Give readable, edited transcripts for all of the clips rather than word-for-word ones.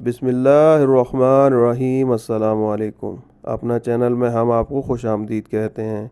بسم اللہ الرحمن الرحیم۔ السلام علیکم۔ اپنا چینل میں ہم آپ کو خوش آمدید کہتے ہیں۔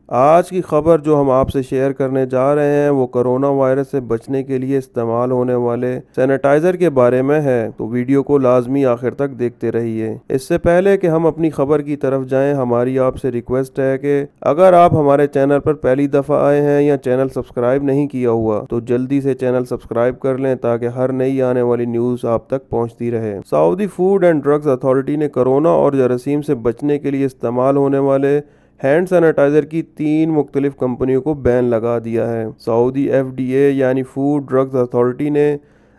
آج کی خبر جو ہم آپ سے شیئر کرنے جا رہے ہیں وہ کرونا وائرس سے بچنے کے لیے استعمال ہونے والے سینیٹائزر کے بارے میں ہے، تو ویڈیو کو لازمی آخر تک دیکھتے رہیے۔ اس سے پہلے کہ ہم اپنی خبر کی طرف جائیں، ہماری آپ سے ریکویسٹ ہے کہ اگر آپ ہمارے چینل پر پہلی دفعہ آئے ہیں یا چینل سبسکرائب نہیں کیا ہوا تو جلدی سے چینل سبسکرائب کر لیں تاکہ ہر نئی آنے والی نیوز آپ تک پہنچتی رہے۔ سعودی فوڈ اینڈ ڈرگز اتھارٹی نے کرونا اور جراثیم سے بچنے کے لیے استعمال ہونے والے ہینڈ سینیٹائزر کی 3 مختلف کمپنیوں کو بین لگا دیا ہے۔ سعودی ایف ڈی اے یعنی فوڈ ڈرگز اتھارٹی نے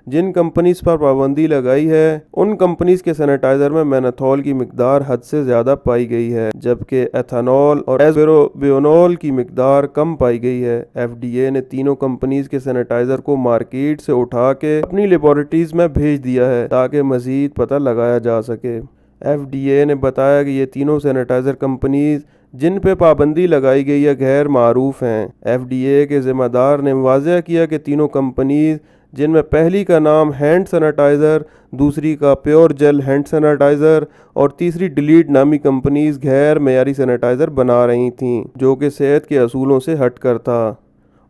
جن کمپنیز پر پابندی لگائی ہے ان کمپنیز کے سینیٹائزر میں مینتھول کی مقدار حد سے زیادہ پائی گئی ہے، جبکہ ایتھانول اور ایزوروبیونول کی مقدار کم پائی گئی ہے۔ ایف ڈی اے نے تینوں کمپنیز کے سینیٹائزر کو مارکیٹ سے اٹھا کے اپنی لیبارٹریز میں بھیج دیا ہے تاکہ مزید پتہ لگایا جا سکے۔ ایف ڈی اے نے بتایا کہ یہ تینوں سینیٹائزر کمپنیز جن پہ پابندی لگائی گئی ہے غیر معروف ہیں۔ ایف ڈی اے کے ذمہ دار نے واضح کیا کہ تینوں کمپنیز جن میں پہلی کا نام ہینڈ سینیٹائزر، دوسری کا پیور جیل ہینڈ سینیٹائزر اور تیسری ڈیلیٹ نامی کمپنیز غیر معیاری سینیٹائزر بنا رہی تھیں جو کہ صحت کے اصولوں سے ہٹ کر تھا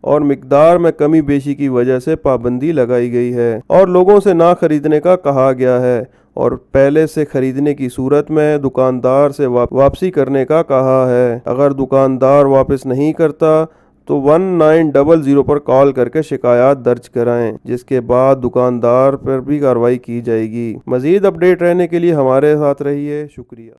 اور مقدار میں کمی بیشی کی وجہ سے پابندی لگائی گئی ہے اور لوگوں سے نہ خریدنے کا کہا گیا ہے اور پہلے سے خریدنے کی صورت میں دکاندار سے واپسی کرنے کا کہا ہے۔ اگر دکاندار واپس نہیں کرتا تو 1900 پر کال کر کے شکایات درج کرائیں، جس کے بعد دکاندار پر بھی کارروائی کی جائے گی۔ مزید اپڈیٹ رہنے کے لیے ہمارے ساتھ رہیے۔ شکریہ۔